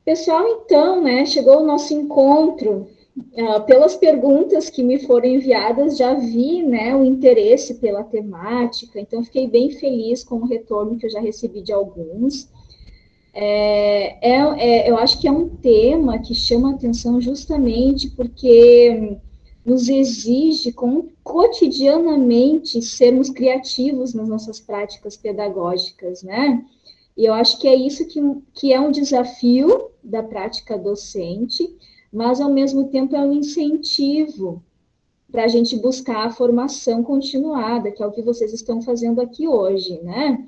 Pessoal, então, né, chegou o nosso encontro. Pelas perguntas que me foram enviadas, já vi, né, o interesse pela temática, então fiquei bem feliz com o retorno que eu já recebi de alguns. Eu acho que é um tema que chama atenção justamente porque nos exige cotidianamente sermos criativos nas nossas práticas pedagógicas, né? E eu acho que é isso que é um desafio da prática docente, mas ao mesmo tempo é um incentivo para a gente buscar a formação continuada, que é o que vocês estão fazendo aqui hoje, né?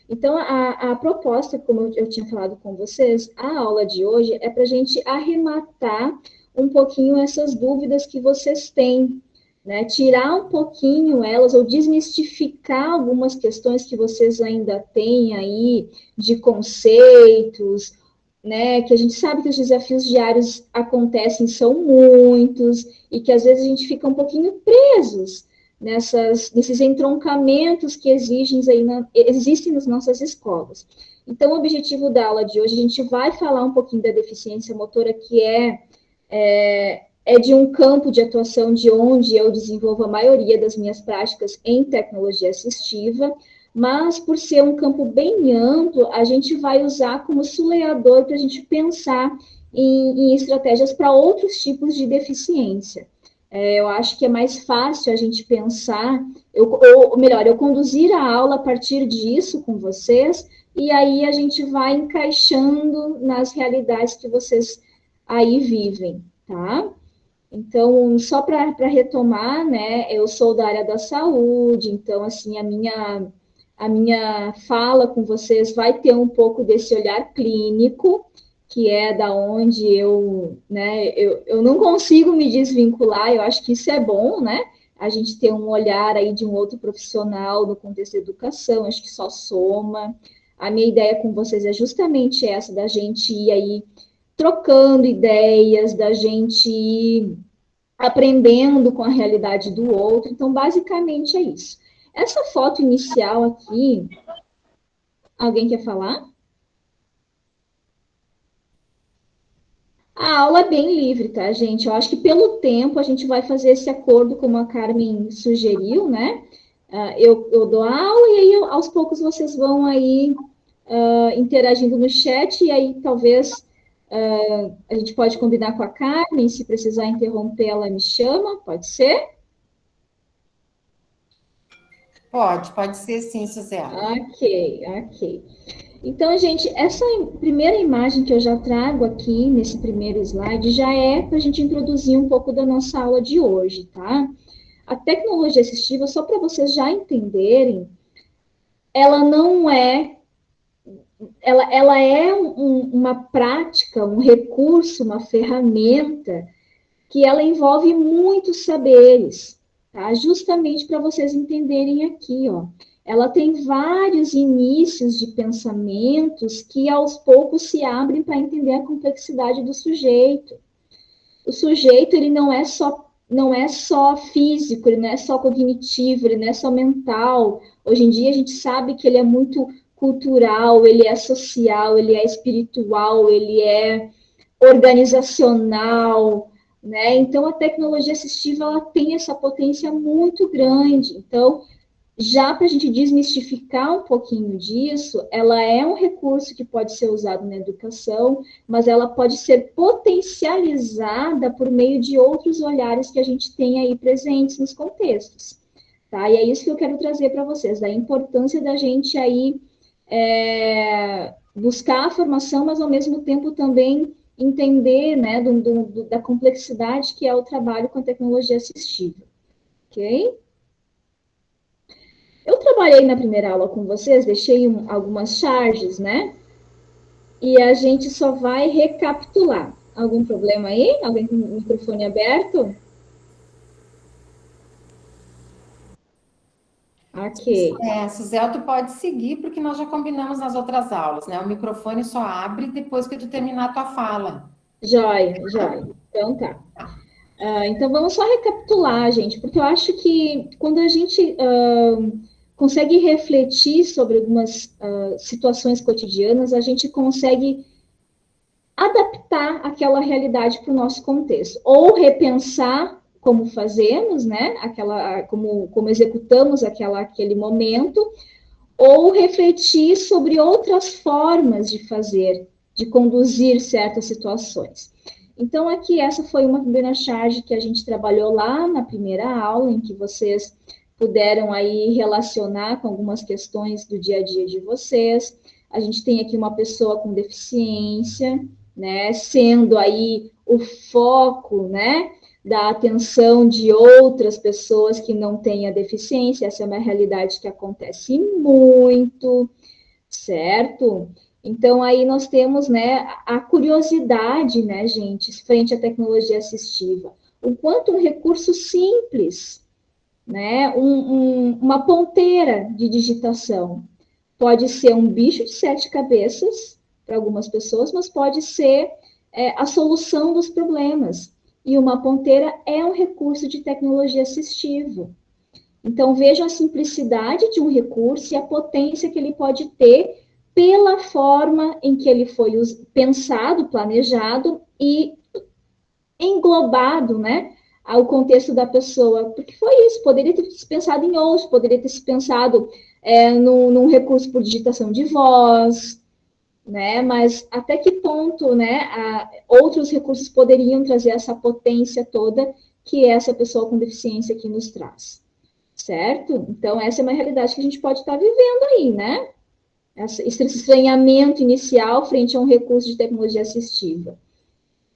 Então, a proposta, como eu tinha falado com vocês, a aula de hoje é para a gente arrematar um pouquinho essas dúvidas que vocês têm, né? Tirar um pouquinho elas ou desmistificar algumas questões que vocês ainda têm aí de conceitos, né? Que a gente sabe que os desafios diários acontecem, são muitos, e que às vezes a gente fica um pouquinho presos nesses entroncamentos que existem nas nossas escolas. Então, o objetivo da aula de hoje, a gente vai falar um pouquinho da deficiência motora, que é de um campo de atuação de onde eu desenvolvo a maioria das minhas práticas em tecnologia assistiva, mas por ser um campo bem amplo, a gente vai usar como suleador para a gente pensar em estratégias para outros tipos de deficiência. Eu acho que é mais fácil a gente pensar, eu conduzir a aula a partir disso com vocês, e aí a gente vai encaixando nas realidades que vocês aí vivem, tá? Então, só para retomar, né, eu sou da área da saúde, então, assim, a minha fala com vocês vai ter um pouco desse olhar clínico, que é da onde eu não consigo me desvincular, eu acho que isso é bom, né? A gente ter um olhar aí de um outro profissional no contexto da educação, acho que só soma. A minha ideia com vocês é justamente essa, da gente ir aí trocando ideias, da gente ir aprendendo com a realidade do outro. Então, basicamente é isso. Essa foto inicial aqui, alguém quer falar? A aula é bem livre, tá, gente? Eu acho que pelo tempo a gente vai fazer esse acordo, como a Carmen sugeriu, né? Eu dou a aula e aí aos poucos vocês vão aí interagindo no chat e aí talvez a gente pode combinar com a Carmen, se precisar interromper, ela me chama, pode ser? Pode ser sim, Suzela. Ok, ok. Então, gente, essa primeira imagem que eu já trago aqui nesse primeiro slide já é para a gente introduzir um pouco da nossa aula de hoje, tá? A tecnologia assistiva, só para vocês já entenderem, ela não é, ela é uma prática, um recurso, uma ferramenta que ela envolve muitos saberes, tá? Justamente para vocês entenderem aqui, ó. Ela tem vários inícios de pensamentos que aos poucos se abrem para entender a complexidade do sujeito. O sujeito, ele não é só físico, ele não é só cognitivo, ele não é só mental. Hoje em dia a gente sabe que ele é muito cultural, ele é social, ele é espiritual, ele é organizacional, né? Então a tecnologia assistiva ela tem essa potência muito grande. Então, já para a gente desmistificar um pouquinho disso, ela é um recurso que pode ser usado na educação, mas ela pode ser potencializada por meio de outros olhares que a gente tem aí presentes nos contextos. Tá? E é isso que eu quero trazer para vocês, da importância da gente aí buscar a formação, mas ao mesmo tempo também entender, né, da complexidade que é o trabalho com a tecnologia assistiva, ok? Eu trabalhei na primeira aula com vocês, deixei algumas charges, né? E a gente só vai recapitular. Algum problema aí? Alguém com o microfone aberto? Ok. Suzela, tu pode seguir, porque nós já combinamos nas outras aulas, né? O microfone só abre depois que tu terminar a tua fala. Joia, joia. Então tá. Então vamos só recapitular, gente, porque eu acho que quando a gente consegue refletir sobre algumas situações cotidianas, a gente consegue adaptar aquela realidade para o nosso contexto, ou repensar como fazemos, né, como executamos aquele momento, ou refletir sobre outras formas de fazer, de conduzir certas situações. Então, aqui, essa foi uma primeira charge que a gente trabalhou lá na primeira aula, em que vocês puderam aí relacionar com algumas questões do dia a dia de vocês. A gente tem aqui uma pessoa com deficiência, né, sendo aí o foco, né, da atenção de outras pessoas que não têm a deficiência. Essa é uma realidade que acontece muito, certo? Então, aí nós temos, né, a curiosidade, né, gente, frente à tecnologia assistiva. O quanto um recurso simples, né, uma ponteira de digitação, pode ser um bicho de 7 cabeças para algumas pessoas, mas pode ser a solução dos problemas. E uma ponteira é um recurso de tecnologia assistiva. Então, vejam a simplicidade de um recurso e a potência que ele pode ter pela forma em que ele foi pensado, planejado e englobado, né, ao contexto da pessoa. Porque foi isso, poderia ter se pensado em outros, poderia ter se pensado num recurso por digitação de voz, né, mas até que ponto, né, outros recursos poderiam trazer essa potência toda que essa pessoa com deficiência aqui nos traz, certo? Então, essa é uma realidade que a gente pode estar vivendo aí, né? Esse estranhamento inicial frente a um recurso de tecnologia assistiva.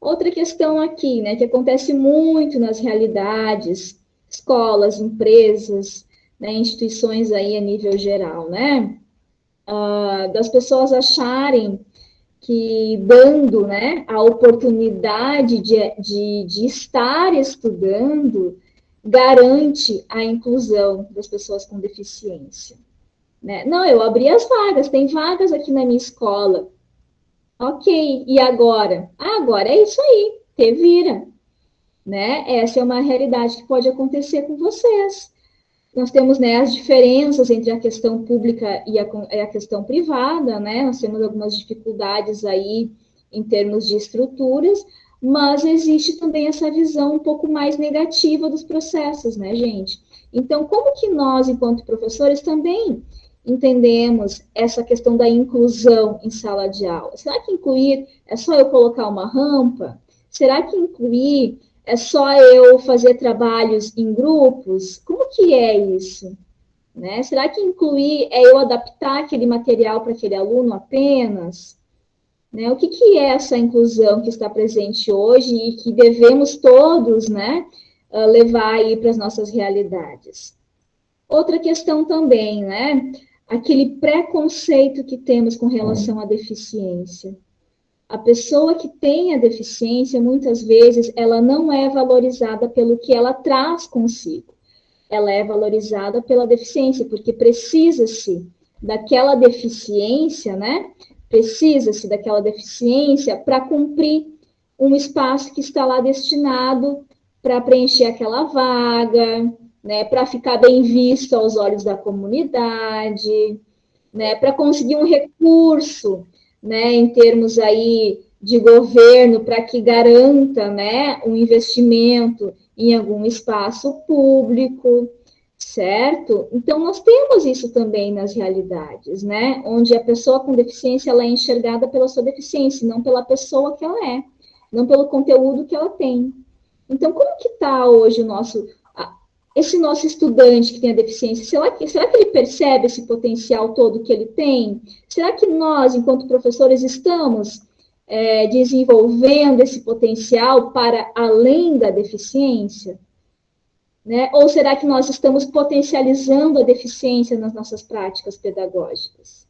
Outra questão aqui, né, que acontece muito nas realidades, escolas, empresas, né, instituições aí a nível geral, né? Das pessoas acharem que dando, né, a oportunidade de estar estudando garante a inclusão das pessoas com deficiência. Né? Não, eu abri as vagas, tem vagas aqui na minha escola. Ok, e agora? Agora é isso aí, te vira. Né? Essa é uma realidade que pode acontecer com vocês. Nós temos, né, as diferenças entre a questão pública e a questão privada, né? Nós temos algumas dificuldades aí em termos de estruturas, mas existe também essa visão um pouco mais negativa dos processos, né, gente? Então, como que nós, enquanto professores, também entendemos essa questão da inclusão em sala de aula? Será que incluir é só eu colocar uma rampa? Será que incluir é só eu fazer trabalhos em grupos? Como que é isso? Né? Será que incluir é eu adaptar aquele material para aquele aluno apenas? Né? O que é essa inclusão que está presente hoje e que devemos todos, né, levar aí para as nossas realidades? Outra questão também, né? Aquele preconceito que temos com relação à deficiência. A pessoa que tem a deficiência, muitas vezes, ela não é valorizada pelo que ela traz consigo. Ela é valorizada pela deficiência, porque precisa-se daquela deficiência, né? Precisa-se daquela deficiência para cumprir um espaço que está lá destinado para preencher aquela vaga, né? Para ficar bem visto aos olhos da comunidade, né? Para conseguir um recurso, né, em termos aí de governo, para que garanta, né, um investimento em algum espaço público, certo? Então, nós temos isso também nas realidades, né, onde a pessoa com deficiência, ela é enxergada pela sua deficiência, não pela pessoa que ela é, não pelo conteúdo que ela tem. Então, como que está hoje esse nosso estudante que tem a deficiência? Será que ele percebe esse potencial todo que ele tem? Será que nós, enquanto professores, estamos desenvolvendo esse potencial para além da deficiência? Né? Ou será que nós estamos potencializando a deficiência nas nossas práticas pedagógicas?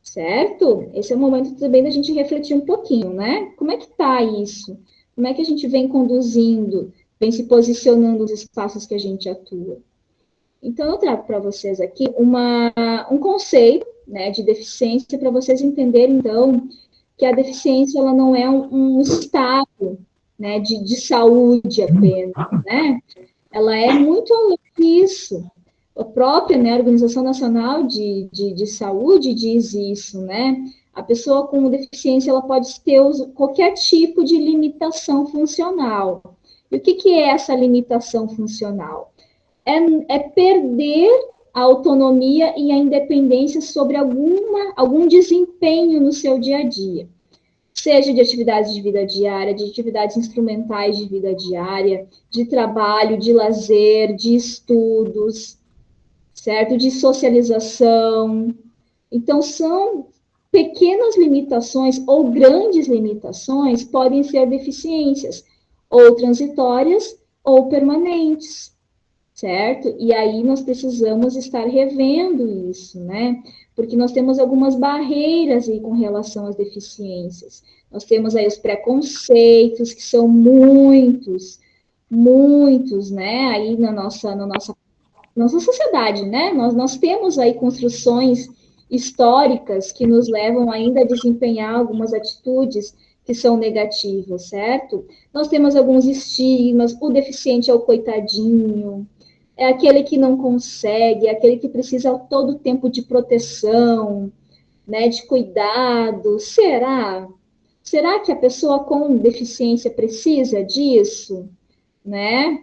Certo? Esse é o momento também da gente refletir um pouquinho, né? Como é que está isso? Como é que a gente vem conduzindo, vem se posicionando nos espaços que a gente atua? Então, eu trago para vocês aqui um conceito, né, de deficiência, para vocês entenderem, então, que a deficiência ela não é um estado, né, de saúde apenas, né? Ela é muito além disso. A própria, né, Organização Nacional de Saúde diz isso, né? A pessoa com deficiência, ela pode ter qualquer tipo de limitação funcional. E o que é essa limitação funcional? É perder a autonomia e a independência sobre algum desempenho no seu dia a dia. Seja de atividades de vida diária, de atividades instrumentais de vida diária, de trabalho, de lazer, de estudos, certo? De socialização. Então, são pequenas limitações ou grandes limitações podem ser deficiências, ou transitórias ou permanentes, certo? E aí nós precisamos estar revendo isso, né? Porque nós temos algumas barreiras aí com relação às deficiências. Nós temos aí os preconceitos, que são muitos, né? Aí na nossa sociedade, né? Nós temos aí construções históricas que nos levam ainda a desempenhar algumas atitudes que são negativas, certo? Nós temos alguns estigmas, o deficiente é o coitadinho, é aquele que não consegue, é aquele que precisa todo o tempo de proteção, né, de cuidado. Será? Será que a pessoa com deficiência precisa disso, né?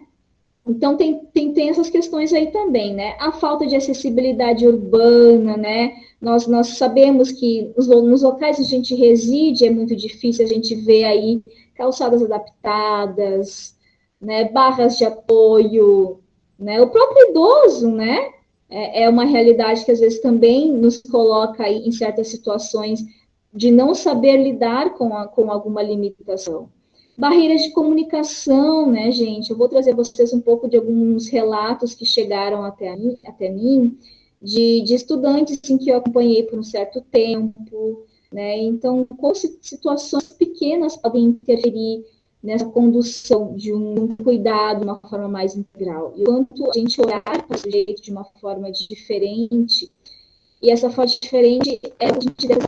Então, tem essas questões aí também, né? A falta de acessibilidade urbana, né? Nós sabemos que nos locais onde a gente reside é muito difícil a gente ver aí calçadas adaptadas, né? Barras de apoio, né? O próprio idoso, né? É uma realidade que às vezes também nos coloca aí em certas situações de não saber lidar com alguma limitação. Barreiras de comunicação, né, gente? Eu vou trazer a vocês um pouco de alguns relatos que chegaram até mim de estudantes em que eu acompanhei por um certo tempo, né? Então, como situações pequenas podem interferir nessa condução de um cuidado de uma forma mais integral. E o quanto a gente olhar para o sujeito de uma forma diferente, e essa forma diferente é a gente deve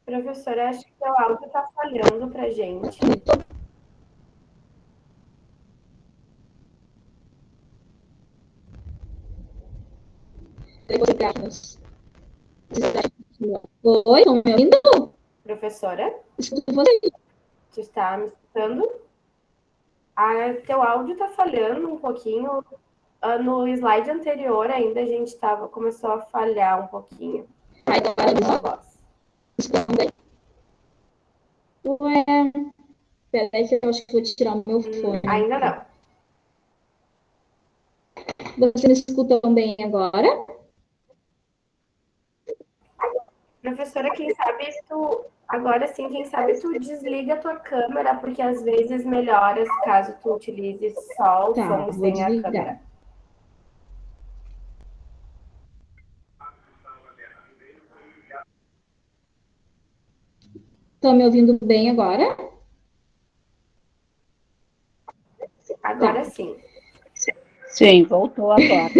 Professora, acho que o áudio está falhando para a gente. Oi, estão me ouvindo? Professora? Escuto você. Tu está me escutando? Teu áudio está falhando um pouquinho. No slide anterior ainda a gente começou a falhar um pouquinho. Ué, peraí que eu acho que vou tirar o meu fone. Ainda não. Você me escuta bem agora? Professora, quem sabe agora sim, quem sabe tu desliga a tua câmera, porque às vezes melhora caso tu utilize só o som sem a câmera. Estão me ouvindo bem agora? Agora sim. Sim, voltou agora.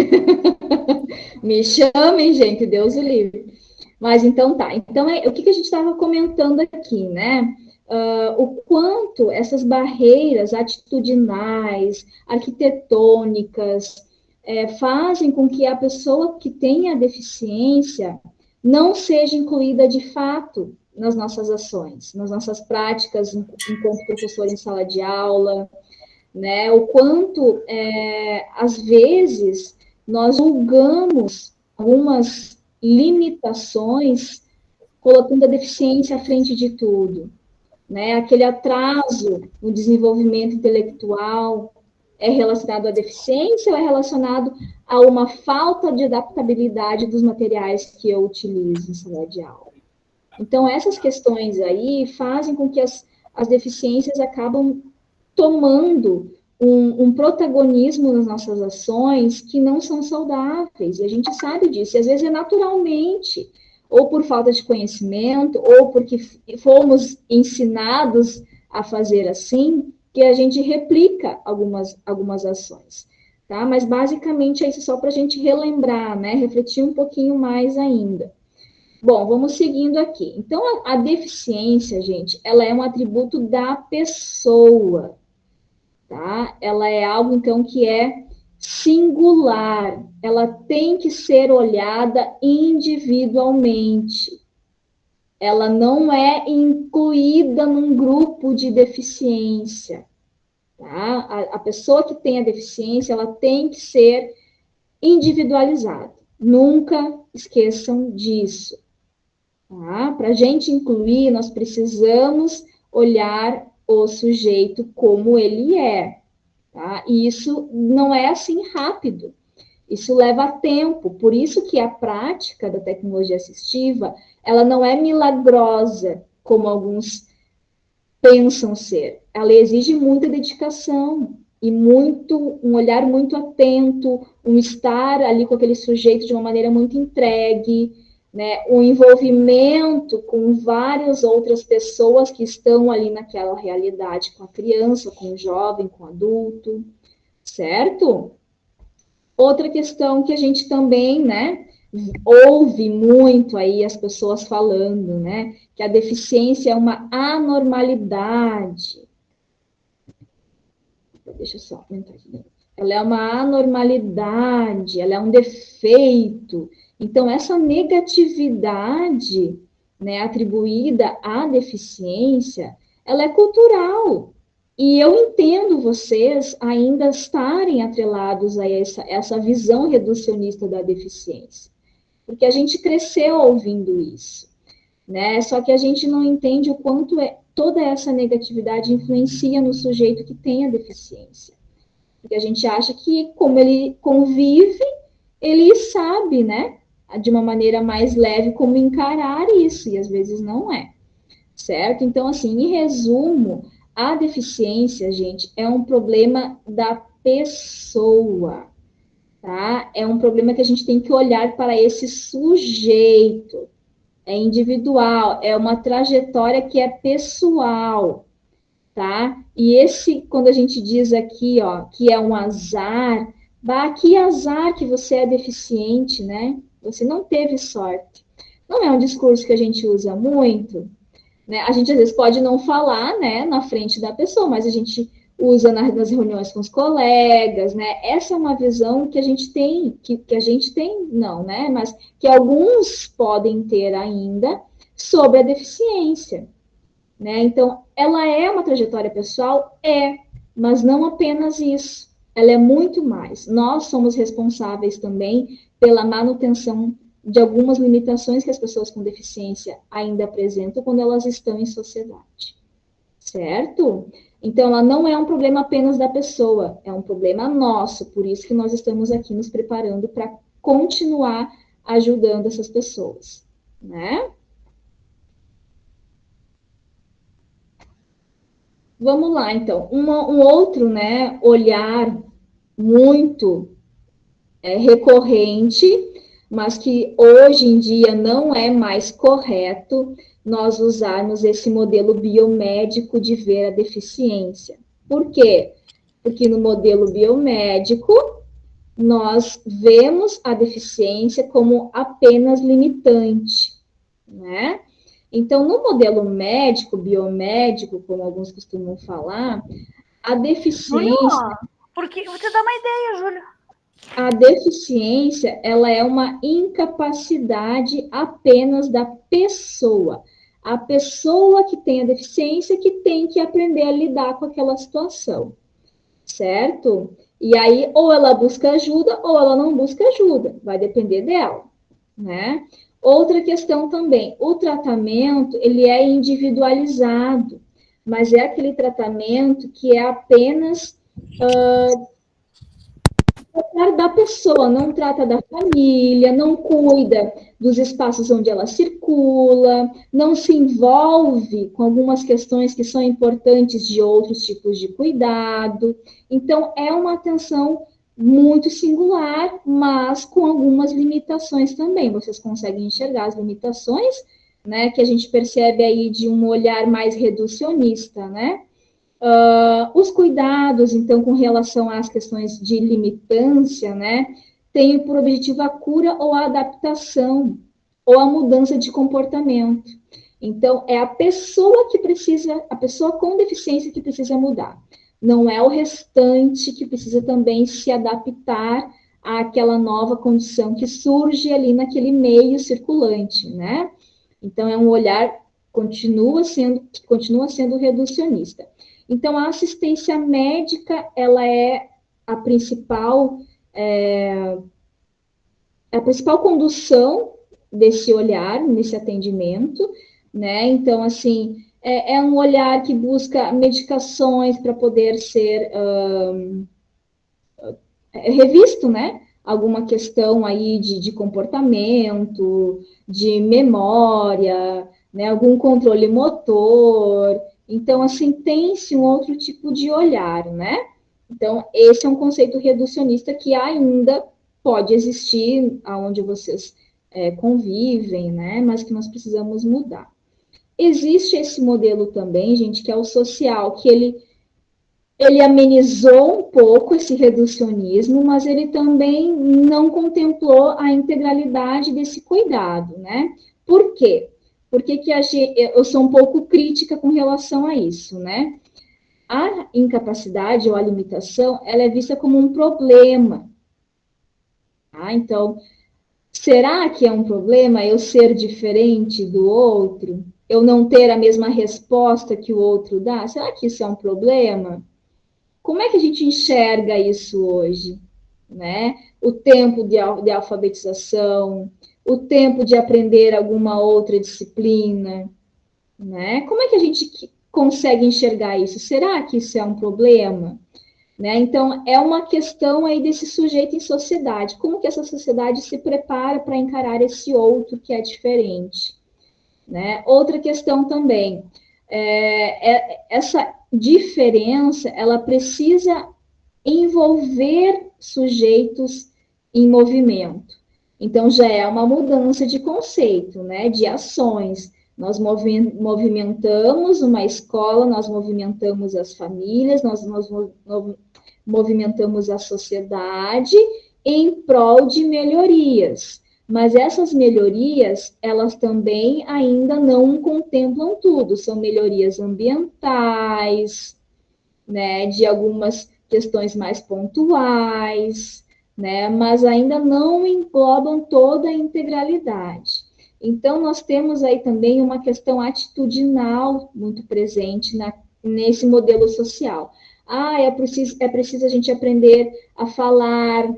Me chamem, gente, Deus o livre. Mas então tá. Então, o que a gente estava comentando aqui, né? O quanto essas barreiras atitudinais, arquitetônicas, fazem com que a pessoa que tenha deficiência não seja incluída de fato nas nossas ações, nas nossas práticas enquanto professor em sala de aula, né? O quanto, às vezes, nós julgamos algumas limitações colocando a deficiência à frente de tudo, né? Aquele atraso no desenvolvimento intelectual é relacionado à deficiência ou é relacionado a uma falta de adaptabilidade dos materiais que eu utilizo em sala de aula? Então, essas questões aí fazem com que as deficiências acabam tomando um protagonismo nas nossas ações que não são saudáveis, e a gente sabe disso, e às vezes é naturalmente, ou por falta de conhecimento, ou porque fomos ensinados a fazer assim, que a gente replica algumas ações, tá? Mas basicamente é isso, só para a gente relembrar, né? Refletir um pouquinho mais ainda. Bom, vamos seguindo aqui. Então, a deficiência, gente, ela é um atributo da pessoa, tá? Ela é algo, então, que é singular. Ela tem que ser olhada individualmente. Ela não é incluída num grupo de deficiência, tá? A pessoa que tem a deficiência, ela tem que ser individualizada. Nunca esqueçam disso. Tá? Para a gente incluir, nós precisamos olhar o sujeito como ele é. Tá? E isso não é assim rápido. Isso leva tempo. Por isso que a prática da tecnologia assistiva, ela não é milagrosa, como alguns pensam ser. Ela exige muita dedicação e um olhar muito atento, um estar ali com aquele sujeito de uma maneira muito entregue, né, um envolvimento com várias outras pessoas que estão ali naquela realidade, com a criança, com o jovem, com o adulto, certo? Outra questão que a gente também, né, ouve muito aí as pessoas falando, né, que a deficiência é uma anormalidade. Deixa eu só aumentar aqui dentro. Ela é uma anormalidade, ela é um defeito. Então, essa negatividade, né, atribuída à deficiência, ela é cultural. E eu entendo vocês ainda estarem atrelados a essa visão reducionista da deficiência. Porque a gente cresceu ouvindo isso, né? Só que a gente não entende o quanto toda essa negatividade influencia no sujeito que tem a deficiência. Porque a gente acha que, como ele convive, ele sabe, né, de uma maneira mais leve como encarar isso, e às vezes não é, certo? Então, assim, em resumo, a deficiência, gente, é um problema da pessoa, tá? É um problema que a gente tem que olhar para esse sujeito. É individual, é uma trajetória que é pessoal, tá? E quando a gente diz aqui, ó, que é um azar, que azar que você é deficiente, né? Você não teve sorte. Não é um discurso que a gente usa muito, né? A gente às vezes pode não falar, né, na frente da pessoa, mas a gente usa nas reuniões com os colegas, né? Essa é uma visão que a gente tem, que a gente tem, não, né? Mas que alguns podem ter ainda sobre a deficiência, né? Então, ela é uma trajetória pessoal? É, mas não apenas isso. Ela é muito mais. Nós somos responsáveis também pela manutenção de algumas limitações que as pessoas com deficiência ainda apresentam quando elas estão em sociedade, certo? Então, ela não é um problema apenas da pessoa, é um problema nosso, por isso que nós estamos aqui nos preparando para continuar ajudando essas pessoas, né? Vamos lá, então. Um outro, né, olhar muito recorrente, mas que hoje em dia não é mais correto nós usarmos esse modelo biomédico de ver a deficiência. Por quê? Porque no modelo biomédico, nós vemos a deficiência como apenas limitante, né? Então, no modelo médico, biomédico, como alguns costumam falar, a deficiência... Júlio, porque vou te dar uma ideia, Júlio. A deficiência, ela é uma incapacidade apenas da pessoa. A pessoa que tem a deficiência que tem que aprender a lidar com aquela situação, certo? E aí, ou ela busca ajuda, ou ela não busca ajuda. Vai depender dela, né? Outra questão também, o tratamento, ele é individualizado, mas é aquele tratamento que é apenas da pessoa, não trata da família, não cuida dos espaços onde ela circula, não se envolve com algumas questões que são importantes de outros tipos de cuidado. Então, é uma atenção muito singular, mas com algumas limitações também. Vocês conseguem enxergar as limitações, né, que a gente percebe aí de um olhar mais reducionista, né? Os cuidados, então, com relação às questões de limitância, né, tem por objetivo a cura ou a adaptação, ou a mudança de comportamento. Então, é a pessoa que precisa, a pessoa com deficiência que precisa mudar. Não é o restante que precisa também se adaptar àquela nova condição que surge ali naquele meio circulante, né? Então, é um olhar continua sendo reducionista. Então, a assistência médica, ela é a principal condução desse olhar, nesse atendimento, né? Então, assim, é um olhar que busca medicações para poder ser revisto, né? Alguma questão aí de comportamento, de memória, né? Algum controle motor. Então, assim, tem-se um outro tipo de olhar, né? Então, esse é um conceito reducionista que ainda pode existir aonde vocês convivem, né? Mas que nós precisamos mudar. Existe esse modelo também, gente, que é o social, que ele amenizou um pouco esse reducionismo, mas ele também não contemplou a integralidade desse cuidado, né? Por quê? Porque eu sou um pouco crítica com relação a isso, né? A incapacidade ou a limitação, ela é vista como um problema. Tá? Então, será que é um problema eu ser diferente do outro? Eu não ter a mesma resposta que o outro dá? Será que isso é um problema? Como é que a gente enxerga isso hoje? Né? O tempo de alfabetização, o tempo de aprender alguma outra disciplina, né? Como é que a gente consegue enxergar isso? Será que isso é um problema? Né? Então, é uma questão aí desse sujeito em sociedade. Como que essa sociedade se prepara para encarar esse outro que é diferente? Né? Outra questão também, essa diferença, ela precisa envolver sujeitos em movimento. Então, já é uma mudança de conceito, né? De ações. Nós movimentamos uma escola, nós movimentamos as famílias, nós movimentamos a sociedade em prol de melhorias. Mas essas melhorias, elas também ainda não contemplam tudo. São melhorias ambientais, né, de algumas questões mais pontuais, né, mas ainda não englobam toda a integralidade. Então, nós temos aí também uma questão atitudinal muito presente nesse modelo social. É preciso a gente aprender a falar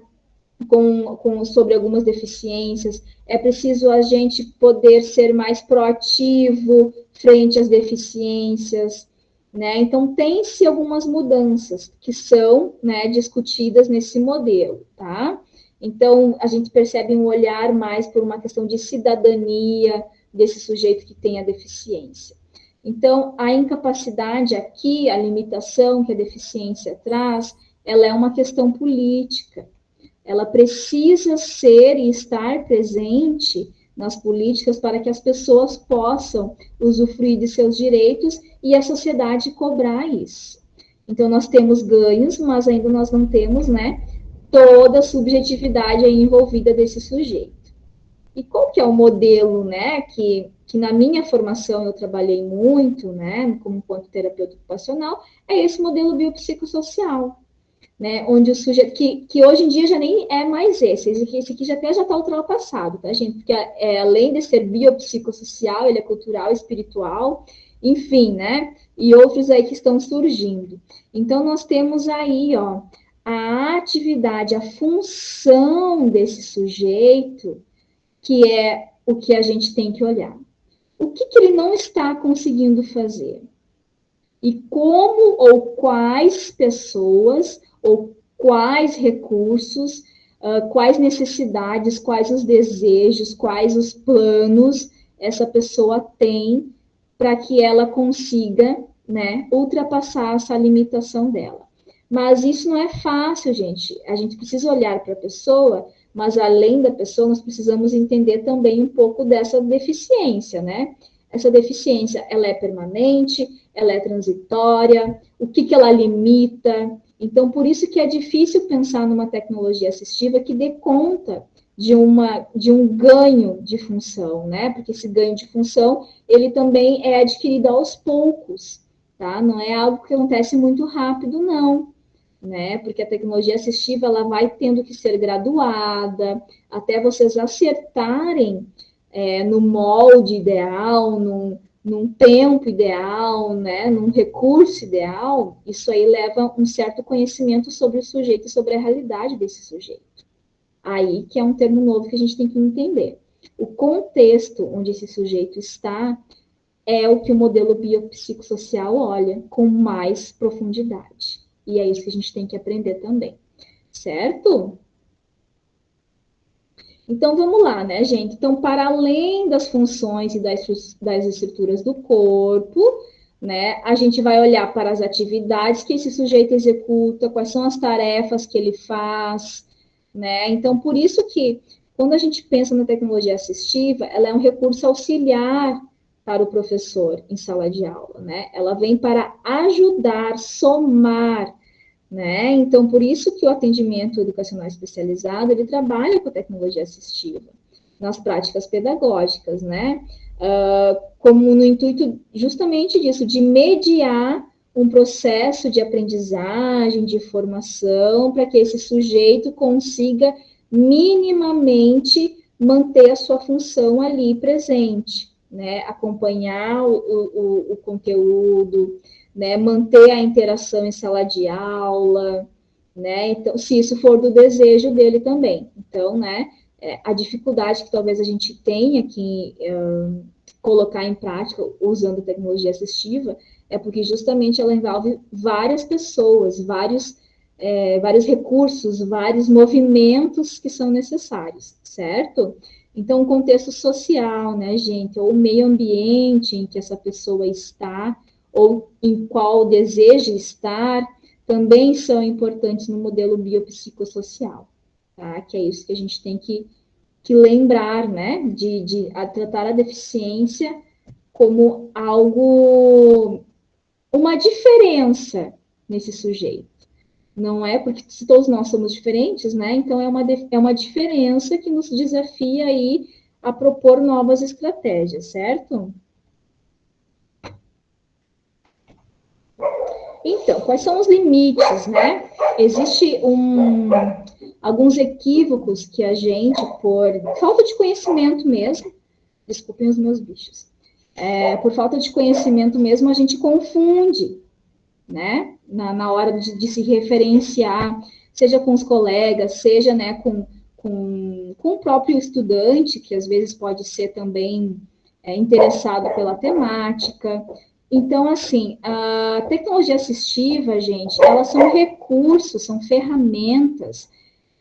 sobre algumas deficiências, é preciso a gente poder ser mais proativo frente às deficiências, né? Então, tem-se algumas mudanças que são, né, discutidas nesse modelo, tá? Então, a gente percebe um olhar mais por uma questão de cidadania desse sujeito que tem a deficiência. Então, a incapacidade aqui, a limitação que a deficiência traz, ela é uma questão política. Ela precisa ser e estar presente nas políticas para que as pessoas possam usufruir de seus direitos e a sociedade cobrar isso. Então, nós temos ganhos, mas ainda nós não temos, né, toda a subjetividade aí envolvida desse sujeito. E qual que é o modelo, né, que na minha formação eu trabalhei muito, né, enquanto terapeuta ocupacional, é esse modelo biopsicossocial, né, onde o sujeito, que hoje em dia já nem é mais esse aqui já está ultrapassado, tá, gente? Porque além de ser biopsicossocial, ele é cultural, espiritual, enfim, né, e outros aí que estão surgindo. Então, nós temos aí, ó, a atividade, a função desse sujeito, que é o que a gente tem que olhar. O que ele não está conseguindo fazer? E como ou quais pessoas ou quais recursos, quais necessidades, quais os desejos, quais os planos essa pessoa tem para que ela consiga, né, ultrapassar essa limitação dela. Mas isso não é fácil, gente. A gente precisa olhar para a pessoa, mas além da pessoa, nós precisamos entender também um pouco dessa deficiência, né? essa deficiência, ela é permanente, ela é transitória, o que ela limita. Então, por isso que é difícil pensar numa tecnologia assistiva que dê conta de um ganho de função, né? Porque esse ganho de função, ele também é adquirido aos poucos, tá? Não é algo que acontece muito rápido, não, né? Porque a tecnologia assistiva, ela vai tendo que ser graduada, até vocês acertarem no molde ideal, num tempo ideal, né, num recurso ideal, isso aí leva um certo conhecimento sobre o sujeito e sobre a realidade desse sujeito. Aí que é um termo novo que a gente tem que entender. O contexto onde esse sujeito está é o que o modelo biopsicossocial olha com mais profundidade. E é isso que a gente tem que aprender também, certo? Então, vamos lá, né, gente? Então, para além das funções e das estruturas do corpo, né, a gente vai olhar para as atividades que esse sujeito executa, quais são as tarefas que ele faz, né? Então, por isso que, quando a gente pensa na tecnologia assistiva, ela é um recurso auxiliar para o professor em sala de aula, né? Ela vem para ajudar, somar, né? Então, por isso que o atendimento educacional especializado, ele trabalha com a tecnologia assistiva nas práticas pedagógicas, né? Como no intuito justamente disso, de mediar um processo de aprendizagem, de formação, para que esse sujeito consiga minimamente manter a sua função ali presente, né? Acompanhar o conteúdo, né, manter a interação em sala de aula, né, então, se isso for do desejo dele também. Então, né, a dificuldade que talvez a gente tenha que colocar em prática usando tecnologia assistiva é porque justamente ela envolve várias pessoas, vários recursos, vários movimentos que são necessários, certo? Então, o contexto social, né, gente, ou o meio ambiente em que essa pessoa está, ou em qual deseja estar, também são importantes no modelo biopsicossocial, tá? Que é isso que a gente tem que lembrar, né? De tratar a deficiência como algo, uma diferença nesse sujeito. Não é porque se todos nós somos diferentes, né? Então é uma diferença que nos desafia aí a propor novas estratégias, certo? Então, quais são os limites, né? Existe alguns equívocos que a gente, por falta de conhecimento mesmo, desculpem os meus bichos, por falta de conhecimento mesmo, a gente confunde, né? Na hora de se referenciar, seja com os colegas, seja, né, com o próprio estudante, que às vezes pode ser também interessado pela temática. Então, assim, a tecnologia assistiva, gente, elas são recursos, são ferramentas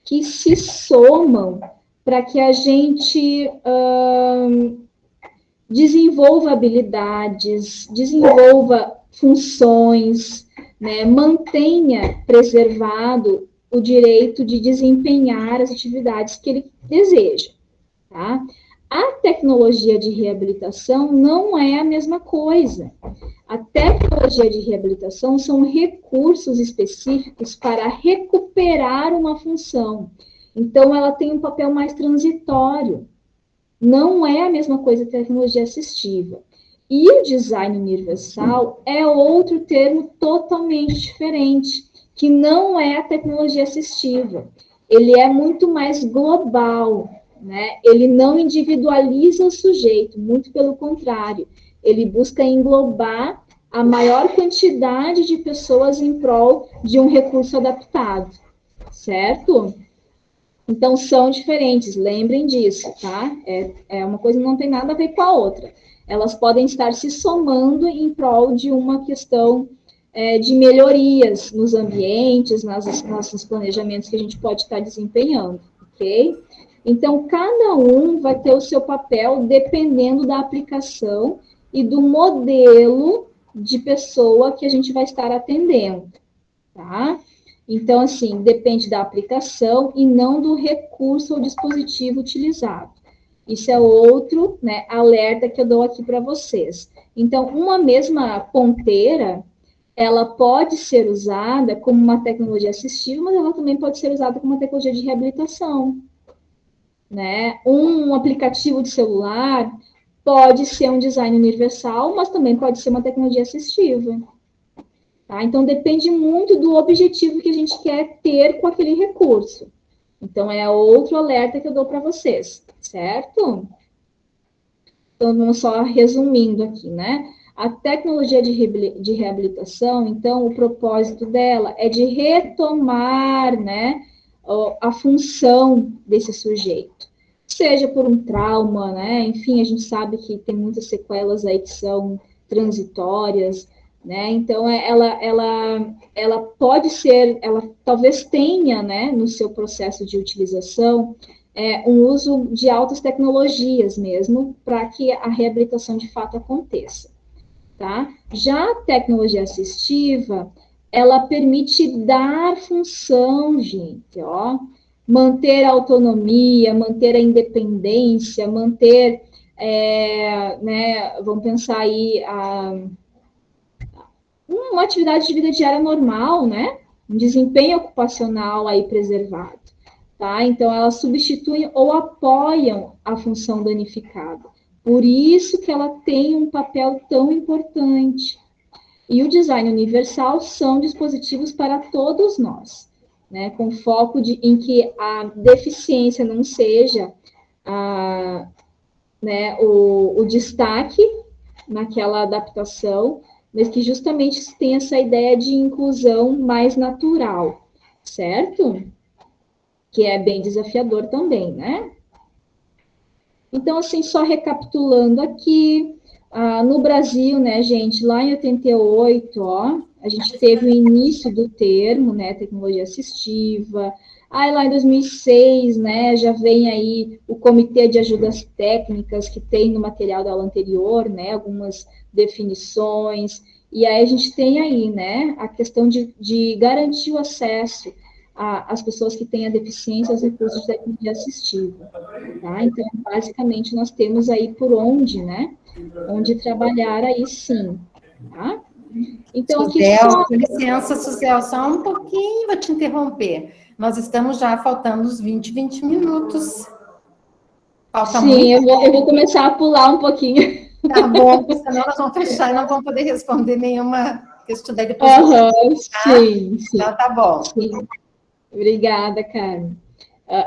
que se somam para que a gente desenvolva habilidades, desenvolva funções, né, mantenha preservado o direito de desempenhar as atividades que ele deseja, tá? A tecnologia de reabilitação não é a mesma coisa. A tecnologia de reabilitação são recursos específicos para recuperar uma função. Então, ela tem um papel mais transitório. Não é a mesma coisa que a tecnologia assistiva. E o design universal é outro termo totalmente diferente, que não é a tecnologia assistiva. Ele é muito mais global, né? Ele não individualiza o sujeito, muito pelo contrário. Ele busca englobar a maior quantidade de pessoas em prol de um recurso adaptado, certo? Então, são diferentes, lembrem disso, tá? Uma coisa não tem nada a ver com a outra. Elas podem estar se somando em prol de uma questão de melhorias nos ambientes, nos planejamentos que a gente pode estar desempenhando, ok? Então, cada um vai ter o seu papel dependendo da aplicação e do modelo de pessoa que a gente vai estar atendendo, tá? Então, assim, depende da aplicação e não do recurso ou dispositivo utilizado. Isso é outro, né, alerta que eu dou aqui para vocês. Então, uma mesma ponteira, ela pode ser usada como uma tecnologia assistiva, mas ela também pode ser usada como uma tecnologia de reabilitação, né? Um aplicativo de celular pode ser um design universal, mas também pode ser uma tecnologia assistiva. Tá? Então, depende muito do objetivo que a gente quer ter com aquele recurso. Então, é outro alerta que eu dou para vocês, certo? Então, vamos só resumindo aqui, né? A tecnologia de reabilitação, então, o propósito dela é de retomar, né, a função desse sujeito. Seja por um trauma, né? Enfim, a gente sabe que tem muitas sequelas aí que são transitórias, né? Então, ela pode ser, ela talvez tenha, né, no seu processo de utilização, um uso de altas tecnologias mesmo, para que a reabilitação de fato aconteça, tá? Já a tecnologia assistiva, ela permite dar função, gente, ó, manter a autonomia, manter a independência, manter, né, vamos pensar aí, uma atividade de vida diária normal, né? Um desempenho ocupacional aí preservado. Tá? Então, elas substituem ou apoiam a função danificada. Por isso que ela tem um papel tão importante. E o design universal são dispositivos para todos nós, né? Com foco em que a deficiência não seja né, o destaque naquela adaptação, mas que justamente tem essa ideia de inclusão mais natural, certo? Que é bem desafiador também, né? Então, assim, só recapitulando aqui, no Brasil, né, gente, lá em 88, ó, a gente teve o início do termo, né, tecnologia assistiva. Aí, lá em 2006, né, já vem aí o Comitê de Ajudas Técnicas, que tem no material da aula anterior, né, algumas definições. E aí a gente tem aí, né, a questão de garantir o acesso às pessoas que têm a deficiência aos recursos de tecnologia assistiva. Tá? Então, basicamente, nós temos aí por onde, né? Onde trabalhar aí sim, tá? Então, aqui só... Com licença, Suzel, só um pouquinho, vou te interromper. Nós estamos já faltando uns 20 minutos. Falta sim, muito. eu vou começar a pular um pouquinho. Tá bom, senão nós vamos fechar e não vamos poder responder nenhuma questão. Daí depois sim, sim. Então, tá bom. Sim. Obrigada, Carmen.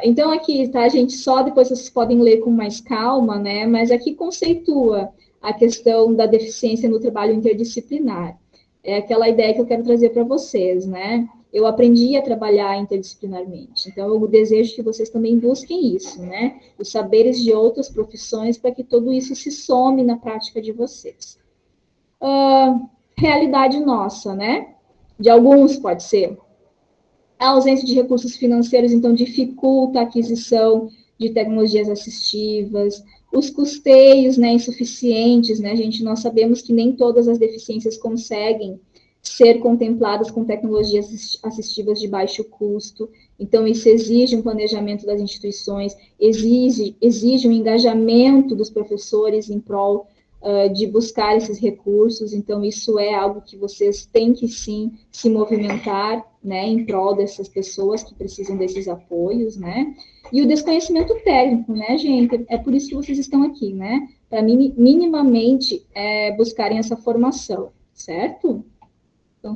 Então, aqui, tá, gente? Só depois vocês podem ler com mais calma, né? Mas aqui conceitua a questão da deficiência no trabalho interdisciplinar. É aquela ideia que eu quero trazer para vocês, né? Eu aprendi a trabalhar interdisciplinarmente, então eu desejo que vocês também busquem isso, né? Os saberes de outras profissões para que tudo isso se some na prática de vocês. Realidade nossa, né? De alguns pode ser. A ausência de recursos financeiros, então, dificulta a aquisição de tecnologias assistivas, os custeios, né, insuficientes, né, gente, nós sabemos que nem todas as deficiências conseguem ser contempladas com tecnologias assistivas de baixo custo, então isso exige um planejamento das instituições, exige um engajamento dos professores em prol de buscar esses recursos, então isso é algo que vocês têm que sim se movimentar, né, em prol dessas pessoas que precisam desses apoios, né, e o desconhecimento técnico, né, gente, é por isso que vocês estão aqui, né, para minimamente buscarem essa formação, certo? Então,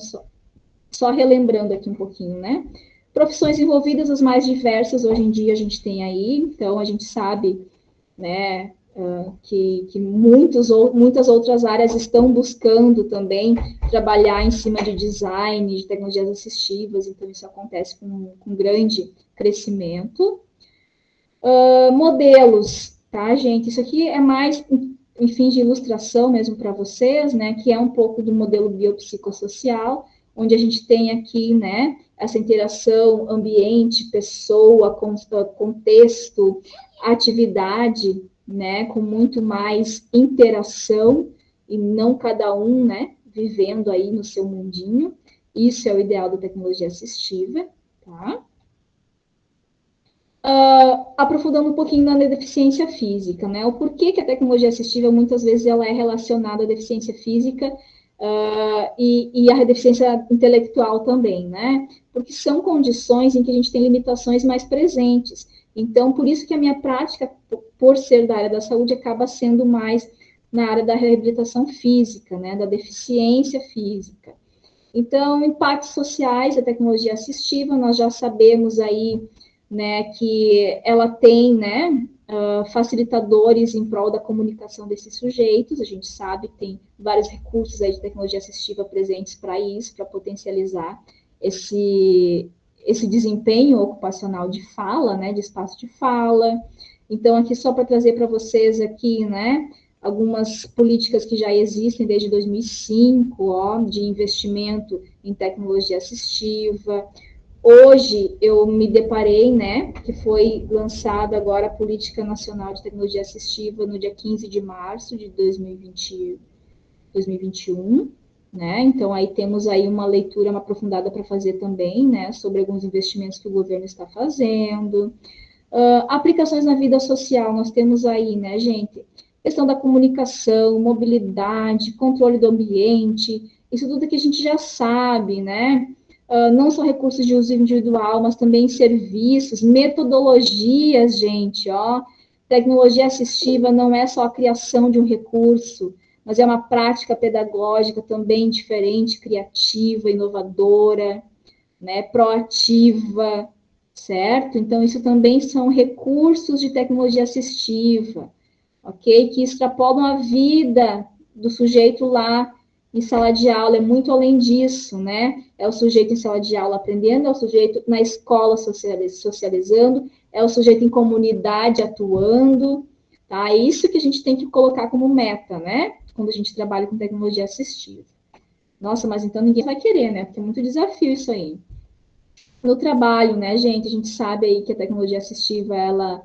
só relembrando aqui um pouquinho, né, profissões envolvidas, as mais diversas, hoje em dia a gente tem aí, então a gente sabe, né, que muitas outras áreas estão buscando também trabalhar em cima de design, de tecnologias assistivas, então isso acontece com grande crescimento. Modelos, tá, gente? Isso aqui é mais em fins de ilustração mesmo para vocês, né, que é um pouco do modelo biopsicossocial, onde a gente tem aqui, né, essa interação ambiente, pessoa, contexto, atividade, né, com muito mais interação e não cada um, né, vivendo aí no seu mundinho. Isso é o ideal da tecnologia assistiva, tá? Aprofundando um pouquinho na deficiência física, né? O porquê que a tecnologia assistiva, muitas vezes, ela é relacionada à deficiência física e à deficiência intelectual também, né? Porque são condições em que a gente tem limitações mais presentes. Então, por isso que a minha prática, por ser da área da saúde, acaba sendo mais na área da reabilitação física, né? Da deficiência física. Então, impactos sociais da tecnologia assistiva, nós já sabemos aí, né, que ela tem, né, facilitadores em prol da comunicação desses sujeitos. A gente sabe que tem vários recursos aí de tecnologia assistiva presentes para isso, para potencializar esse desempenho ocupacional de fala, né, de espaço de fala. Então, aqui só para trazer para vocês aqui, né, algumas políticas que já existem desde 2005, de investimento em tecnologia assistiva. Hoje eu me deparei, né, que foi lançada agora a Política Nacional de Tecnologia Assistiva no dia 15 de março de 2021, né, então aí temos aí uma leitura aprofundada para fazer também, né, sobre alguns investimentos que o governo está fazendo. Aplicações na vida social, nós temos aí, né, gente, questão da comunicação, mobilidade, controle do ambiente, isso tudo que a gente já sabe, né, não só recursos de uso individual, mas também serviços, metodologias, gente, tecnologia assistiva não é só a criação de um recurso, mas é uma prática pedagógica também diferente, criativa, inovadora, né, proativa, certo? Então, isso também são recursos de tecnologia assistiva, ok? Que extrapolam a vida do sujeito lá em sala de aula, é muito além disso, né? É o sujeito em sala de aula aprendendo, é o sujeito na escola socializando, é o sujeito em comunidade atuando, tá? É isso que a gente tem que colocar como meta, né? Quando a gente trabalha com tecnologia assistiva. Nossa, mas então ninguém vai querer, né? Porque é muito desafio isso aí. No trabalho, né, gente? A gente sabe aí que a tecnologia assistiva, ela...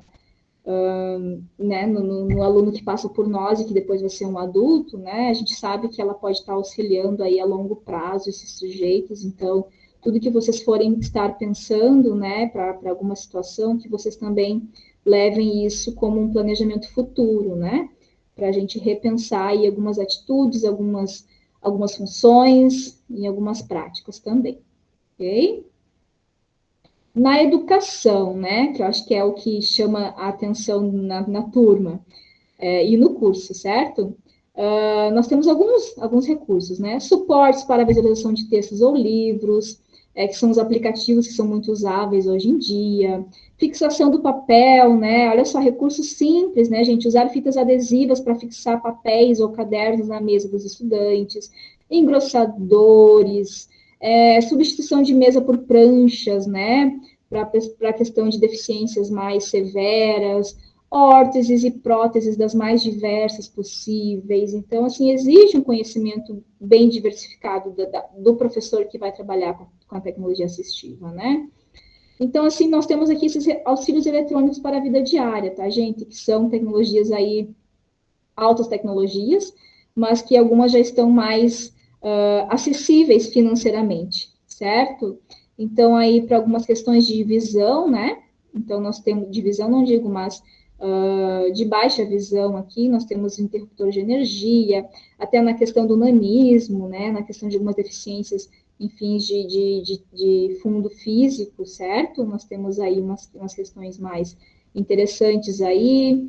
né, no aluno que passa por nós e que depois vai ser um adulto, né, a gente sabe que ela pode estar auxiliando aí a longo prazo esses sujeitos, então, tudo que vocês forem estar pensando, né, para alguma situação, que vocês também levem isso como um planejamento futuro, né, para a gente repensar aí algumas atitudes, algumas funções e algumas práticas também, ok? Na educação, né, que eu acho que é o que chama a atenção na turma e no curso, certo? Nós temos alguns recursos, né? Suportes para visualização de textos ou livros, que são os aplicativos que são muito usáveis hoje em dia. Fixação do papel, né? Olha só, recursos simples, né, gente? Usar fitas adesivas para fixar papéis ou cadernos na mesa dos estudantes. Engrossadores, substituição de mesa por pranchas, né, para a questão de deficiências mais severas, órteses e próteses das mais diversas possíveis. Então, assim, exige um conhecimento bem diversificado do professor que vai trabalhar com a tecnologia assistiva, né? Então, assim, nós temos aqui esses auxílios eletrônicos para a vida diária, tá, gente? Que são tecnologias aí, altas tecnologias, mas que algumas já estão mais acessíveis financeiramente, certo? Então, aí, para algumas questões de visão, né? Então, nós temos, de visão não digo, mas de baixa visão aqui, nós temos interruptor de energia, até na questão do nanismo, né? Na questão de algumas deficiências em fins de fundo físico, certo? Nós temos aí umas questões mais interessantes aí.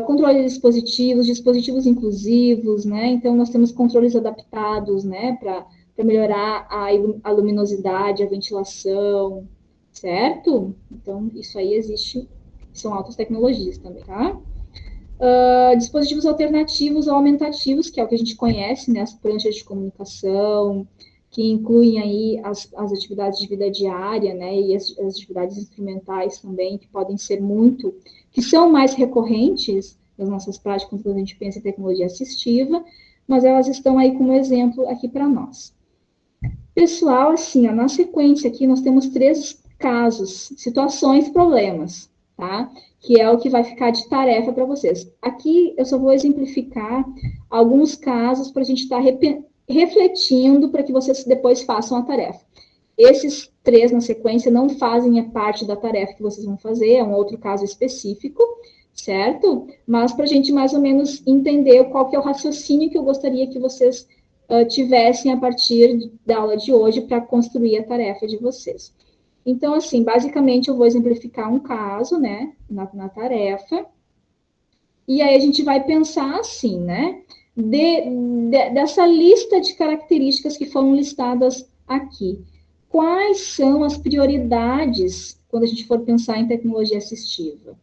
Controle de dispositivos inclusivos, né? Então, nós temos controles adaptados, né? Para melhorar a luminosidade, a ventilação, certo? Então, isso aí existe, são altas tecnologias também, tá? Dispositivos alternativos ou aumentativos, que é o que a gente conhece, né? As pranchas de comunicação, que incluem aí as atividades de vida diária, né? E as atividades instrumentais também, que podem ser que são mais recorrentes nas nossas práticas quando a gente pensa em tecnologia assistiva, mas elas estão aí como exemplo aqui para nós. Pessoal, assim, na sequência aqui nós temos 3 casos, situações, problemas, tá? Que é o que vai ficar de tarefa para vocês. Aqui eu só vou exemplificar alguns casos para a gente estar refletindo para que vocês depois façam a tarefa. esses 3 na sequência não fazem a parte da tarefa que vocês vão fazer, é um outro caso específico, certo? Mas para a gente mais ou menos entender qual que é o raciocínio que eu gostaria que vocês tivessem a partir da aula de hoje para construir a tarefa de vocês. Então, assim, basicamente eu vou exemplificar um caso, né, na tarefa, e aí a gente vai pensar assim, né, dessa lista de características que foram listadas aqui. Quais são as prioridades quando a gente for pensar em tecnologia assistiva?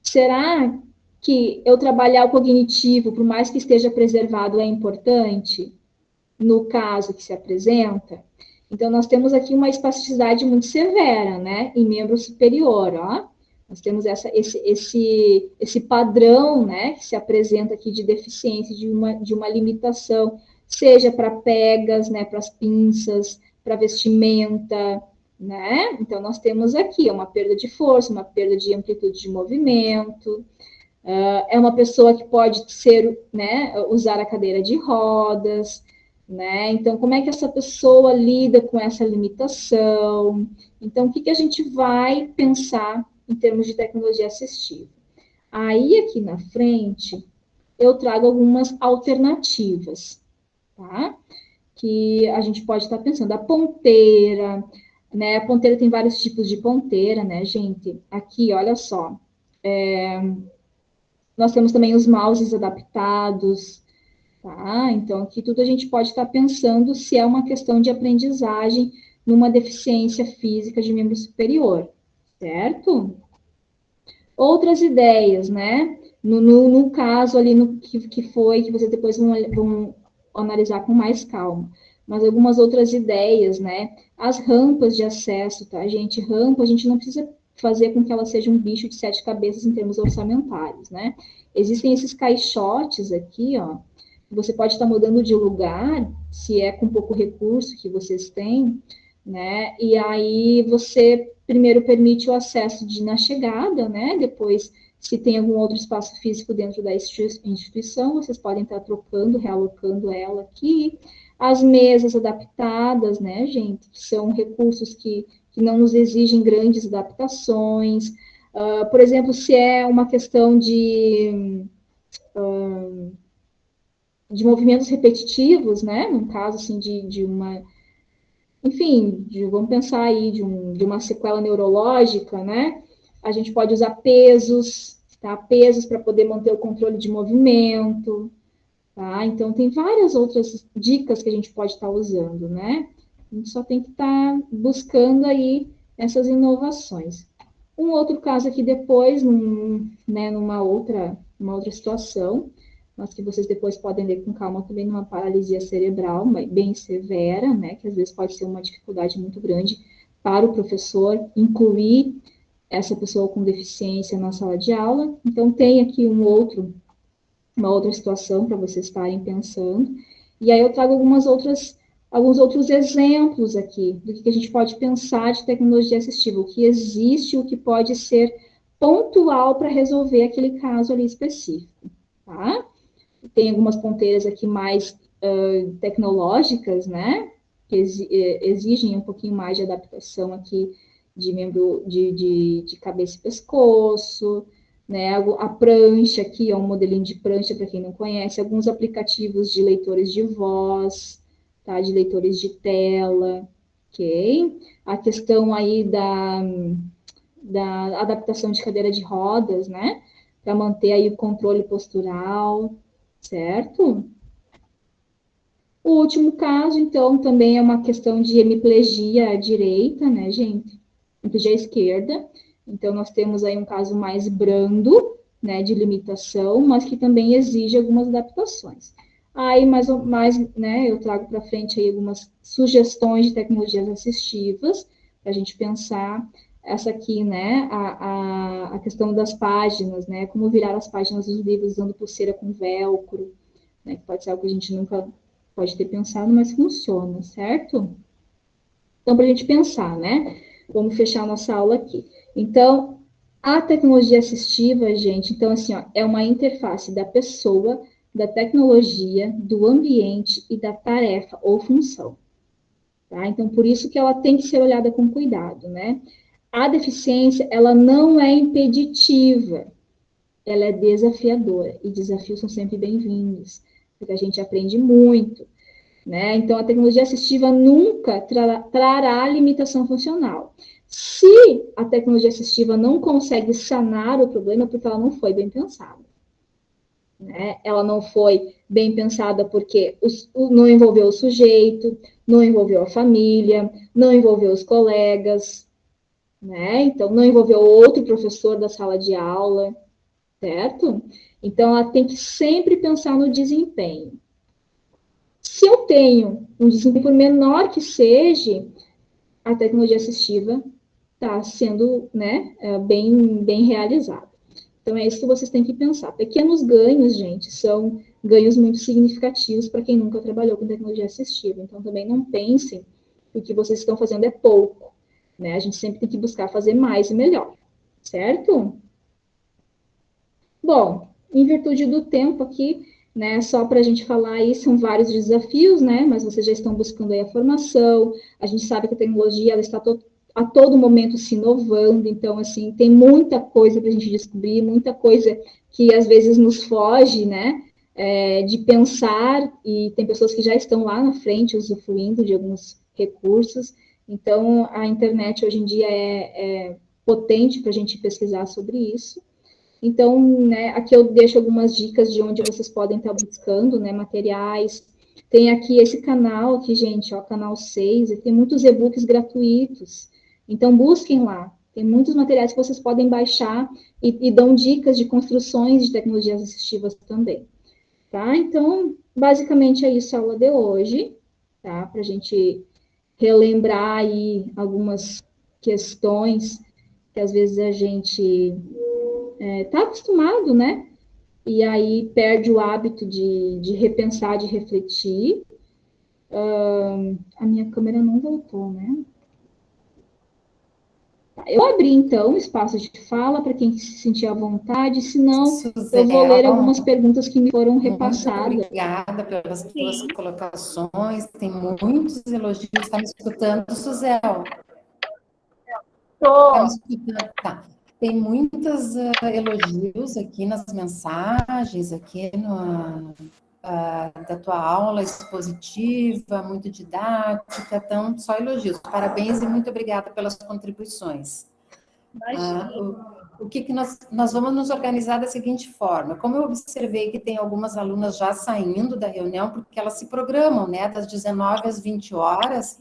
Será que eu trabalhar o cognitivo, por mais que esteja preservado, é importante no caso que se apresenta? Então, nós temos aqui uma espasticidade muito severa, né, em membro superior, ó. Nós temos esse padrão, né, que se apresenta aqui de deficiência, de uma limitação, seja para pegas, né, para as pinças, para vestimenta, né? Então, nós temos aqui uma perda de força, uma perda de amplitude de movimento, é uma pessoa que pode ser, né, usar a cadeira de rodas, né? Então, como é que essa pessoa lida com essa limitação? Então, o que a gente vai pensar em termos de tecnologia assistiva? Aí, aqui na frente, eu trago algumas alternativas, tá? Que a gente pode estar pensando. A ponteira, né? A ponteira tem vários tipos de ponteira, né, gente? Aqui, olha só. Nós temos também os mouses adaptados, tá? Então, aqui tudo a gente pode estar pensando se é uma questão de aprendizagem numa deficiência física de membro superior, certo? Outras ideias, né? No caso ali que vocês depois vão analisar com mais calma. Mas algumas outras ideias, né? As rampas de acesso, tá, gente? Rampa, a gente não precisa fazer com que ela seja um bicho de 7 cabeças em termos orçamentários, né? Existem esses caixotes aqui, ó. Você pode estar mudando de lugar, se é com pouco recurso que vocês têm, né? E aí você primeiro permite o acesso na chegada, né? Depois, se tem algum outro espaço físico dentro da instituição, vocês podem estar trocando, realocando ela aqui. As mesas adaptadas, né, gente? São recursos que não nos exigem grandes adaptações. Por exemplo, se é uma questão de movimentos repetitivos, né? No caso, assim, de uma... Enfim, vamos pensar aí de uma sequela neurológica, né? A gente pode usar pesos, tá? Pesos para poder manter o controle de movimento, tá? Então, tem várias outras dicas que a gente pode estar usando, né? A gente só tem que estar buscando aí essas inovações. Um outro caso aqui depois, numa outra situação, mas que vocês depois podem ler com calma também, numa paralisia cerebral bem severa, né, que às vezes pode ser uma dificuldade muito grande para o professor incluir essa pessoa com deficiência na sala de aula. Então, tem aqui uma outra situação para vocês estarem pensando. E aí eu trago alguns outros exemplos aqui do que a gente pode pensar de tecnologia assistiva, o que existe, o que pode ser pontual para resolver aquele caso ali específico, tá? Tem algumas ponteiras aqui mais tecnológicas, né, que exigem um pouquinho mais de adaptação aqui de membro de cabeça e pescoço, né, a prancha aqui, é um modelinho de prancha, para quem não conhece, alguns aplicativos de leitores de voz, tá, de leitores de tela, ok? A questão aí da adaptação de cadeira de rodas, né, para manter aí o controle postural, certo? O último caso, então, também é uma questão de hemiplegia à direita, né, gente? Hemiplegia à esquerda. Então, nós temos aí um caso mais brando, né, de limitação, mas que também exige algumas adaptações. Aí, mais, né, eu trago para frente aí algumas sugestões de tecnologias assistivas, para a gente pensar essa aqui, né, a questão das páginas, né, como virar as páginas dos livros usando pulseira com velcro, né, que pode ser algo que a gente nunca pode ter pensado, mas funciona, certo? Então, para a gente pensar, né, vamos fechar a nossa aula aqui. Então, a tecnologia assistiva, gente, então, assim, ó, é uma interface da pessoa, da tecnologia, do ambiente e da tarefa ou função. tá? Então, por isso que ela tem que ser olhada com cuidado, né? A deficiência, ela não é impeditiva, ela é desafiadora, e desafios são sempre bem-vindos, porque a gente aprende muito, né? Então, a tecnologia assistiva nunca trará limitação funcional. Se a tecnologia assistiva não consegue sanar o problema, é porque ela não foi bem pensada. Né? Ela não foi bem pensada porque não envolveu o sujeito, não envolveu a família, não envolveu os colegas, né? Então, não envolveu outro professor da sala de aula, certo? Então, ela tem que sempre pensar no desempenho. Se eu tenho um desempenho, por menor que seja, a tecnologia assistiva está sendo, né, bem realizada. Então, é isso que vocês têm que pensar. Pequenos ganhos, gente, são ganhos muito significativos para quem nunca trabalhou com tecnologia assistiva. Então, também não pensem que o que vocês estão fazendo é pouco, né? A gente sempre tem que buscar fazer mais e melhor, certo? Bom, em virtude do tempo aqui, né, só para a gente falar aí, são vários desafios, né, mas vocês já estão buscando aí a formação, a gente sabe que a tecnologia, ela está a todo momento se inovando, então, assim, tem muita coisa para a gente descobrir, muita coisa que às vezes nos foge, né, de pensar, e tem pessoas que já estão lá na frente usufruindo de alguns recursos, então, a internet hoje em dia é potente para a gente pesquisar sobre isso. Então, né, aqui eu deixo algumas dicas de onde vocês podem estar buscando, né, materiais. Tem aqui esse canal aqui, gente, ó, canal 6, e tem muitos e-books gratuitos. Então, busquem lá. Tem muitos materiais que vocês podem baixar e dão dicas de construções de tecnologias assistivas também. Tá? Então, basicamente é isso a aula de hoje, tá? Para a gente relembrar aí algumas questões que às vezes a gente tá acostumado, né? E aí perde o hábito de repensar, de refletir. A minha câmera não voltou, né? Eu abri, então, o espaço de fala para quem se sentir à vontade, senão eu vou ler algumas perguntas que me foram repassadas. Muito obrigada pelas tuas colocações, tem muitos elogios. Está me escutando, Suzel? Está me escutando? Tá. Tem muitos elogios aqui nas mensagens, aqui da tua aula expositiva, muito didática, então, só elogios. Parabéns e muito obrigada pelas contribuições. O que nós vamos nos organizar da seguinte forma: como eu observei que tem algumas alunas já saindo da reunião, porque elas se programam, né, das 19 às 20 horas,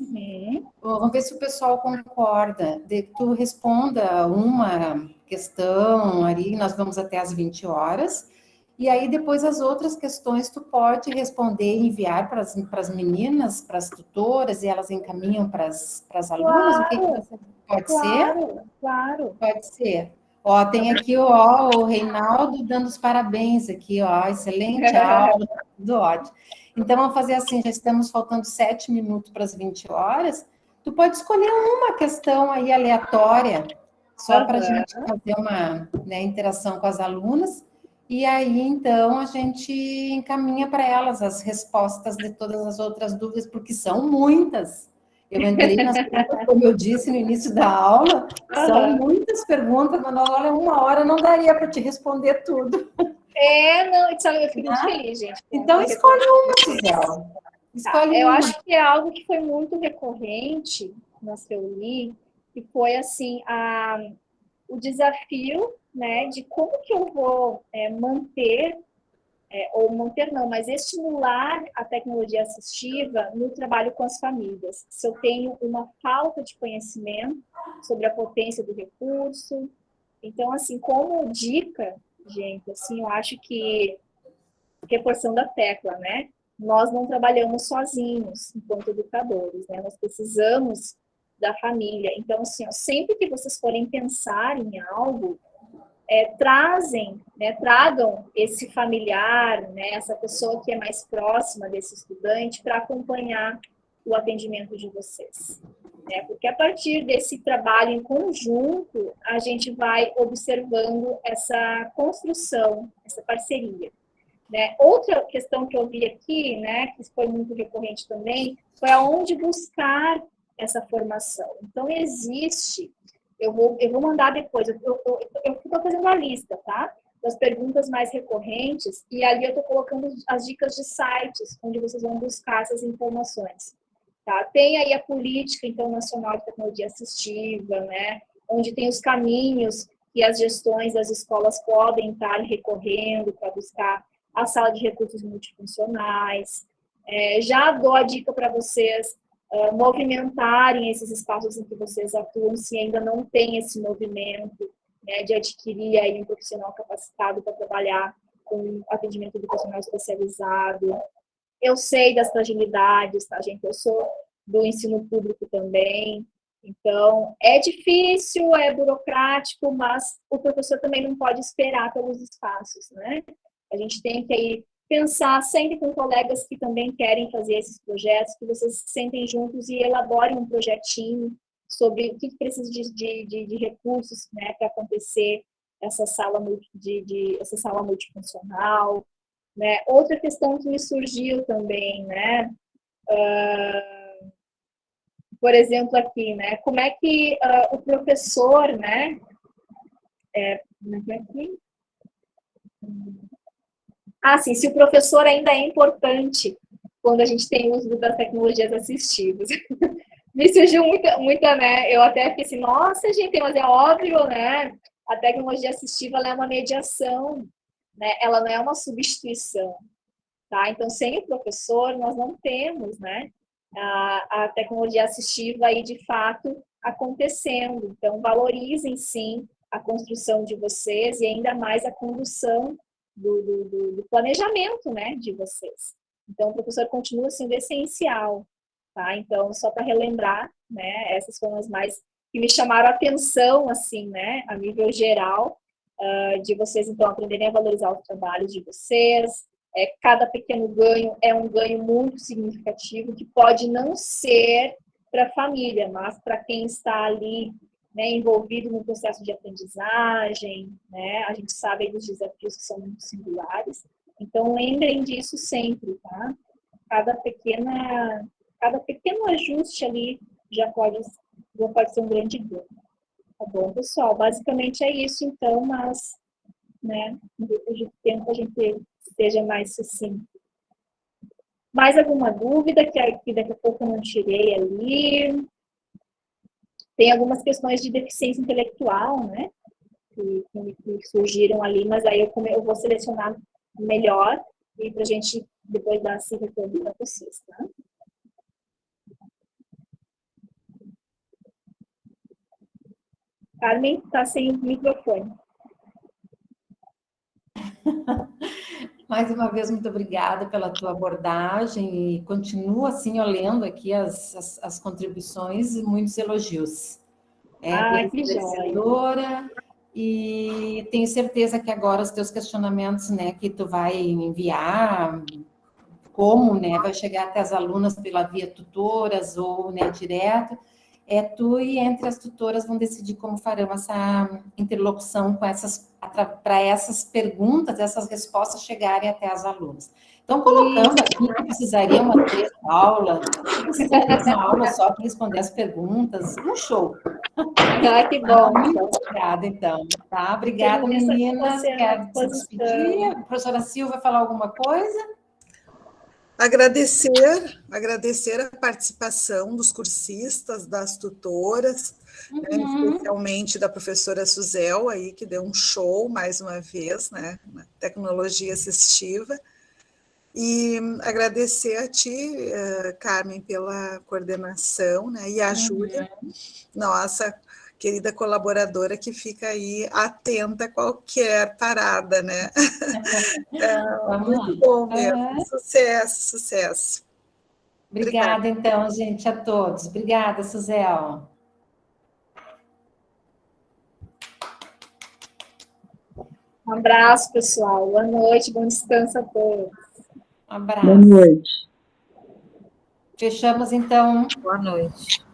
vamos ver se o pessoal concorda, de que tu responda uma questão ali, nós vamos até às 20 horas, e aí depois as outras questões tu pode responder e enviar para as meninas, para as tutoras, e elas encaminham para as alunas. Claro, o que você pode ser? Claro. Pode ser. Ó, tem aqui o Reinaldo dando os parabéns aqui, ó, excelente aula, tudo ótimo. Então, vamos fazer assim, já estamos faltando 7 minutos para as 20 horas, tu pode escolher uma questão aí aleatória, só para a gente fazer uma, né, interação com as alunas, e aí, então, a gente encaminha para elas as respostas de todas as outras dúvidas, porque são muitas. Eu entrei nas perguntas, como eu disse no início da aula, são muitas perguntas, mas olha, 1 hora não daria para te responder tudo. Não, sabe, eu fico muito feliz, gente. Então, escolhe uma, Suzel. Escolhe eu uma. acho que é algo que foi muito recorrente nas que eu li, que foi, assim, o desafio, né, de como que eu vou manter, ou manter não, mas estimular a tecnologia assistiva no trabalho com as famílias. Se eu tenho uma falta de conhecimento sobre a potência do recurso. Então, assim, como dica, gente, assim, eu acho que, reforçando a tecla, né, nós não trabalhamos sozinhos enquanto educadores, né, nós precisamos da família. Então, assim, sempre que vocês forem pensar em algo, tragam esse familiar, né, essa pessoa que é mais próxima desse estudante para acompanhar o atendimento de vocês. Né? Porque a partir desse trabalho em conjunto, a gente vai observando essa construção, essa parceria. né? Outra questão que eu vi aqui, né, que foi muito recorrente também, foi aonde buscar essa formação. Então, existe, eu vou mandar depois, eu estou fazendo a lista, tá? Das perguntas mais recorrentes, e ali eu estou colocando as dicas de sites, onde vocês vão buscar essas informações. Tá? Tem aí a Política Internacional de Tecnologia Assistiva, né? Onde tem os caminhos que as gestões das escolas podem estar recorrendo para buscar a sala de recursos multifuncionais. Já dou a dica para vocês movimentarem esses espaços em que vocês atuam, se ainda não tem esse movimento, né, de adquirir aí um profissional capacitado para trabalhar com atendimento educacional especializado. Eu sei das fragilidades, tá, gente? Eu sou do ensino público também, então é difícil, é burocrático, mas o professor também não pode esperar pelos espaços, né? A gente tem que aí pensar sempre com colegas que também querem fazer esses projetos, que vocês se sentem juntos e elaborem um projetinho sobre o que precisa de recursos, né, para acontecer essa sala multifuncional, né? Outra questão que me surgiu também, né, por exemplo aqui, né, como é que o professor, né, sim, se o professor ainda é importante quando a gente tem uso das tecnologias assistivas. Me surgiu muita, né? Eu até fiquei assim, nossa, gente, mas é óbvio, né? A tecnologia assistiva ela é uma mediação, né? Ela não é uma substituição, tá? Então, sem o professor, nós não temos, né? A tecnologia assistiva aí, de fato, acontecendo. Então, valorizem, sim, a construção de vocês e ainda mais a condução do planejamento, né, de vocês. Então, o professor continua sendo essencial, tá? Então, só para relembrar, né, essas foram as mais que me chamaram a atenção, assim, né, a nível geral, de vocês, então, aprenderem a valorizar os trabalhos de vocês. Cada pequeno ganho é um ganho muito significativo, que pode não ser para a família, mas para quem está ali, né, envolvido no processo de aprendizagem, né? A gente sabe aí dos desafios que são muito singulares. Então, lembrem disso sempre, tá? Cada pequeno ajuste ali já pode ser um grande ganho. Tá bom, pessoal? Basicamente é isso, então, mas, né, no depois de tempo a gente seja mais sucinto. Mais alguma dúvida que daqui a pouco eu não tirei ali? Tem algumas questões de deficiência intelectual, né, que surgiram ali, mas aí eu vou selecionar melhor e para a gente depois dar esse retorno para vocês, tá? Carmen está sem microfone. Mais uma vez, muito obrigada pela tua abordagem e continua assim, olhando aqui as contribuições e muitos elogios. Que joia! E tenho certeza que agora os teus questionamentos, né, que tu vai enviar, como, né, vai chegar até as alunas pela via tutoras ou, né, direto, tu e entre as tutoras vão decidir como farão essa interlocução com para essas perguntas, essas respostas chegarem até as alunas. Então, colocando aqui que precisaria uma aula só para responder as perguntas, um show. Que bom. Muito obrigada, então. Tá? Obrigada, meninas. Quer se despedir? A professora Silvia falar alguma coisa? Agradecer a participação dos cursistas, das tutoras, né, especialmente da professora Suzel, aí, que deu um show, mais uma vez, né, na tecnologia assistiva. E agradecer a ti, Carmen, pela coordenação, né, e a Júlia, nossa querida colaboradora, que fica aí atenta a qualquer parada, né? Muito bom mesmo. Sucesso. Obrigada, então, gente, a todos. Obrigada, Suzel. Um abraço, pessoal. Boa noite, bom descanso a todos. Um abraço. Boa noite. Fechamos, então. Boa noite.